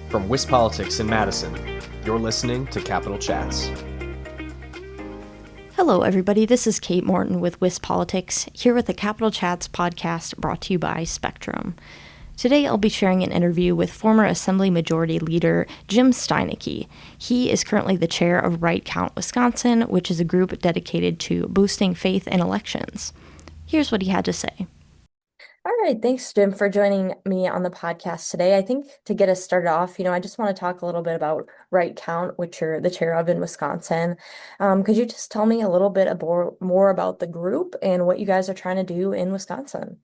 From WisPolitics in Madison, you're listening to Capital Chats. Hello, everybody. This is Kate Morton with WisPolitics, here with the Capital Chats podcast brought to you by Spectrum. Today, I'll be sharing an interview with former Assembly Majority Leader Jim Steineke. He is currently the chair of RightCount Wisconsin, which is a group dedicated to boosting faith in elections. Here's what he had to say. All right, thanks, Jim, for joining me on the podcast today. I think to get us started off, I just want to talk a little bit about RightCount, which you're the chair of in Wisconsin. Could you just tell me a little bit more about the group and what you guys are trying to do in Wisconsin?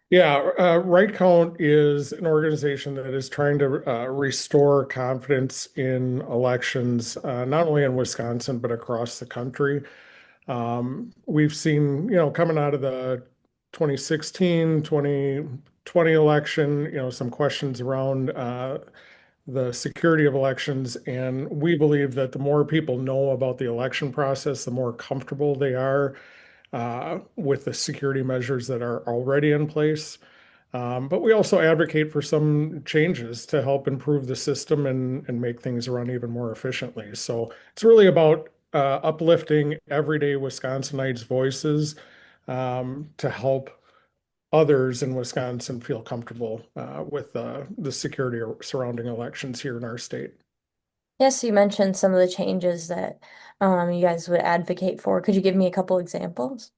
Yeah, RightCount is an organization that is trying to restore confidence in elections, not only in Wisconsin, but across the country. We've seen, coming out of the 2016, 2020 election, some questions around the security of elections. And we believe that the more people know about the election process, the more comfortable they are with the security measures that are already in place. But we also advocate for some changes to help improve the system and make things run even more efficiently. So it's really about uplifting everyday Wisconsinites' voices to help others in Wisconsin feel comfortable with the security surrounding elections here in our state. Yes, you mentioned some of the changes that you guys would advocate for. Could you give me a couple examples?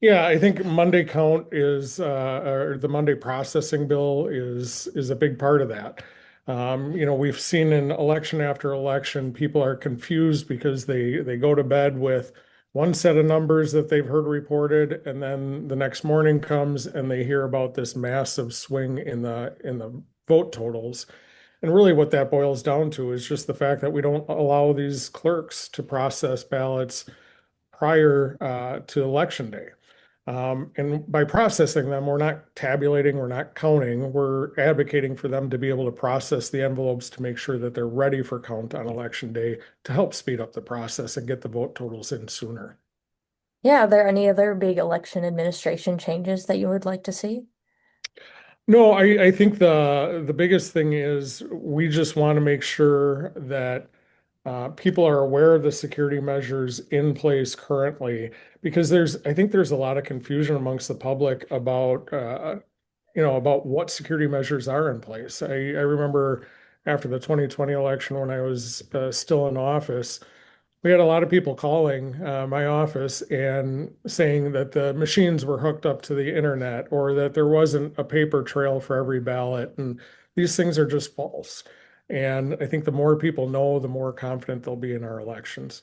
Yeah, I think Monday count is, or the Monday processing bill is a big part of that. We've seen in election after election, people are confused because they go to bed with one set of numbers that they've heard reported, and then the next morning comes and they hear about this massive swing in the vote totals. And really what that boils down to is just the fact that we don't allow these clerks to process ballots prior to election day. And by processing them, we're not tabulating, we're not counting, we're advocating for them to be able to process the envelopes to make sure that they're ready for count on election day to help speed up the process and get the vote totals in sooner. Yeah, are there any other big election administration changes that you would like to see? No, I think the biggest thing is we just want to make sure that people are aware of the security measures in place currently, because I think there's a lot of confusion amongst the public about what security measures are in place. I remember after the 2020 election when I was still in office, we had a lot of people calling my office and saying that the machines were hooked up to the internet or that there wasn't a paper trail for every ballot. And these things are just false. And I think the more people know, the more confident they'll be in our elections.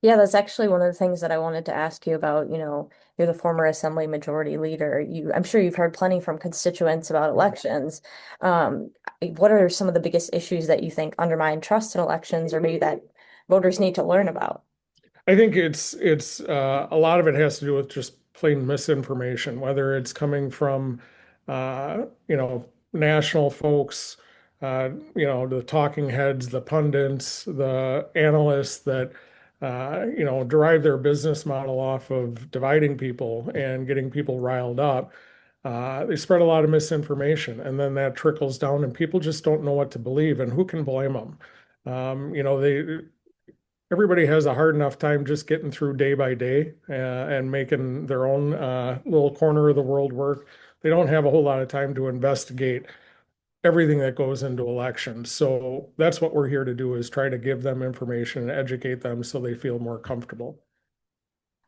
Yeah, that's actually one of the things that I wanted to ask you about. You're the former Assembly Majority Leader. I'm sure you've heard plenty from constituents about elections. What are some of the biggest issues that you think undermine trust in elections, or maybe that voters need to learn about? I think it's a lot of it has to do with just plain misinformation, whether it's coming from national folks, the talking heads, the pundits, the analysts that derive their business model off of dividing people and getting people riled up. They spread a lot of misinformation, and then that trickles down, and people just don't know what to believe, and who can blame them? They everybody has a hard enough time just getting through day by day and making their own little corner of the world work. They don't have a whole lot of time to investigate everything that goes into elections. So that's what we're here to do, is try to give them information and educate them so they feel more comfortable.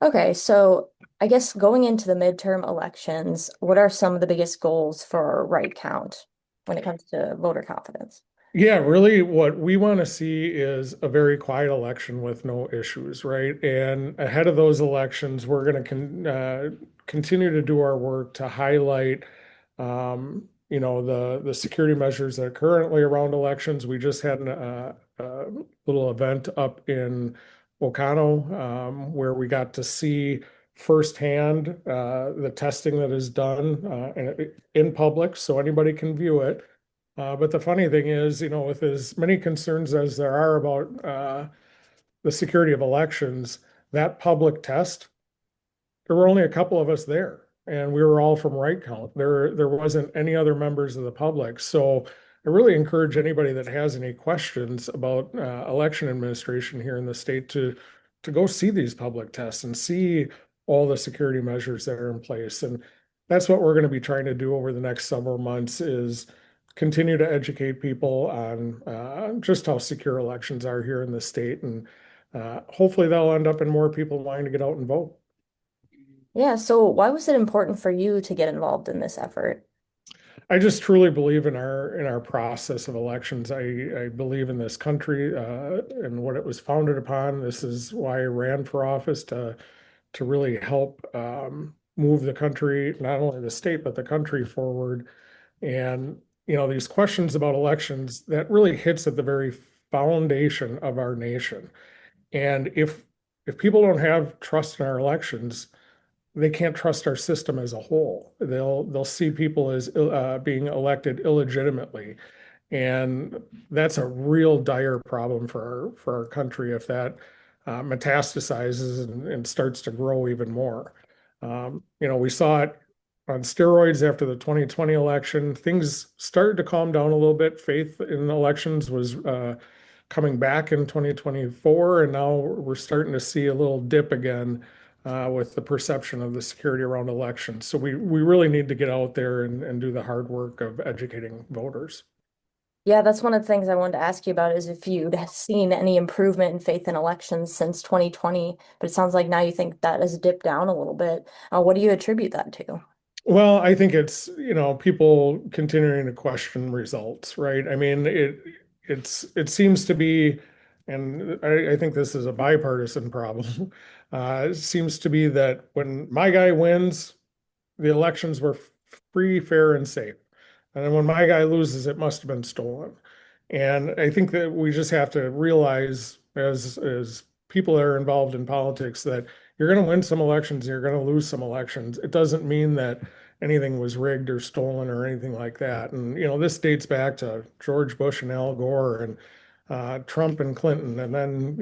Okay, so I guess going into the midterm elections, what are some of the biggest goals for Right Count when it comes to voter confidence? Yeah, really what we want to see is a very quiet election with no issues, right? And ahead of those elections, we're going to continue to do our work to highlight, the security measures that are currently around elections. We just had a little event up in Ocano where we got to see firsthand the testing that is done in public, so anybody can view it. But the funny thing is, with as many concerns as there are about the security of elections, that public test, there were only a couple of us there, and we were all from Right Count. There wasn't any other members of the public. So I really encourage anybody that has any questions about election administration here in the state to go see these public tests and see all the security measures that are in place. And that's what we're going to be trying to do over the next several months is continue to educate people on just how secure elections are here in the state. And hopefully that'll end up in more people wanting to get out and vote. Yeah, so why was it important for you to get involved in this effort? I just truly believe in our process of elections. I believe in this country and what it was founded upon. This is why I ran for office to really help move the country, not only the state, but the country forward. And, these questions about elections, that really hits at the very foundation of our nation. And if people don't have trust in our elections, they can't trust our system as a whole. They'll see people as being elected illegitimately. And that's a real dire problem for our country if that metastasizes and starts to grow even more. We saw it on steroids after the 2020 election. Things started to calm down a little bit. Faith in elections was coming back in 2024, and now we're starting to see a little dip again with the perception of the security around elections. So we really need to get out there and do the hard work of educating voters. Yeah, that's one of the things I wanted to ask you about is if you'd seen any improvement in faith in elections since 2020, but it sounds like now you think that has dipped down a little bit. What do you attribute that to? Well, I think it's, people continuing to question results, right? I mean, it seems to be, and I think this is a bipartisan problem. It seems to be that when my guy wins, the elections were free, fair, and safe. And then when my guy loses, it must have been stolen. And I think that we just have to realize as people that are involved in politics that you're going to win some elections, and you're going to lose some elections. It doesn't mean that anything was rigged or stolen or anything like that. And, this dates back to George Bush and Al Gore and Trump and Clinton. And then,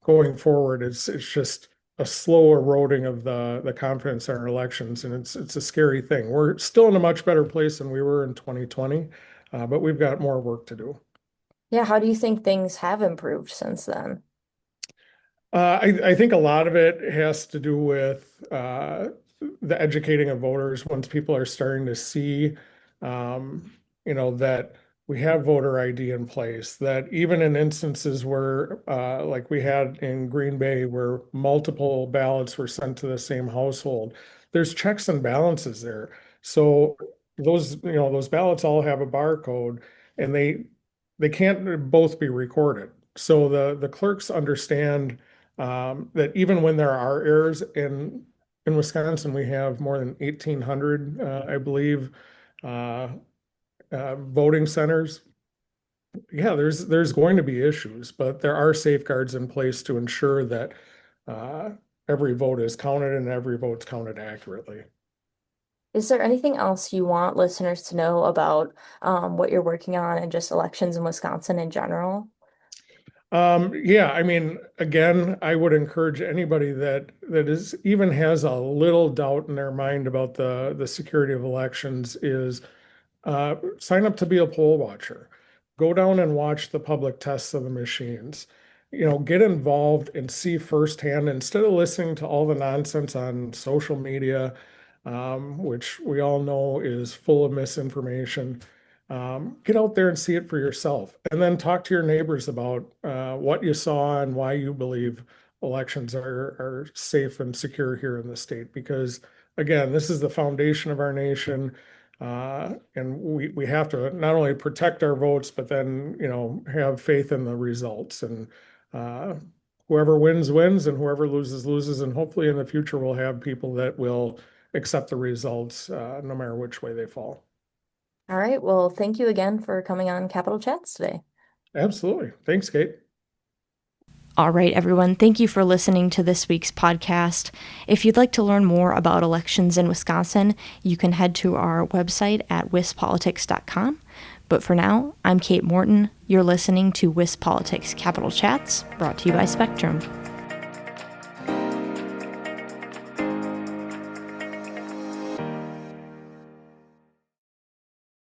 going forward, it's just a slow eroding of the confidence in our elections. And it's a scary thing. We're still in a much better place than we were in 2020, but we've got more work to do. Yeah, how do you think things have improved since then? I think a lot of it has to do with the educating of voters once people are starting to see, that we have voter ID in place, that even in instances where, like we had in Green Bay, where multiple ballots were sent to the same household, there's checks and balances there. So those ballots all have a barcode and they can't both be recorded. So the clerks understand that even when there are errors in Wisconsin, we have more than 1,800, I believe, voting centers. Yeah, there's going to be issues, but there are safeguards in place to ensure that every vote is counted and every vote's counted accurately. Is there anything else you want listeners to know about what you're working on and just elections in Wisconsin in general? Yeah, I mean, again, I would encourage anybody that is even has a little doubt in their mind about the security of elections is sign up to be a poll watcher. Go down and watch the public tests of the machines. Get involved and see firsthand instead of listening to all the nonsense on social media, which we all know is full of misinformation. Get out there and see it for yourself, and then talk to your neighbors about what you saw and why you believe elections are safe and secure here in the state. Because again, this is the foundation of our nation, and we have to not only protect our votes, but then have faith in the results. And whoever wins wins, and whoever loses loses. And hopefully, in the future, we'll have people that will accept the results, no matter which way they fall. All right. Well, thank you again for coming on Capital Chats today. Absolutely. Thanks, Kate. All right, everyone. Thank you for listening to this week's podcast. If you'd like to learn more about elections in Wisconsin, you can head to our website at wispolitics.com. But for now, I'm Kate Morton. You're listening to WisPolitics Capital Chats, brought to you by Spectrum.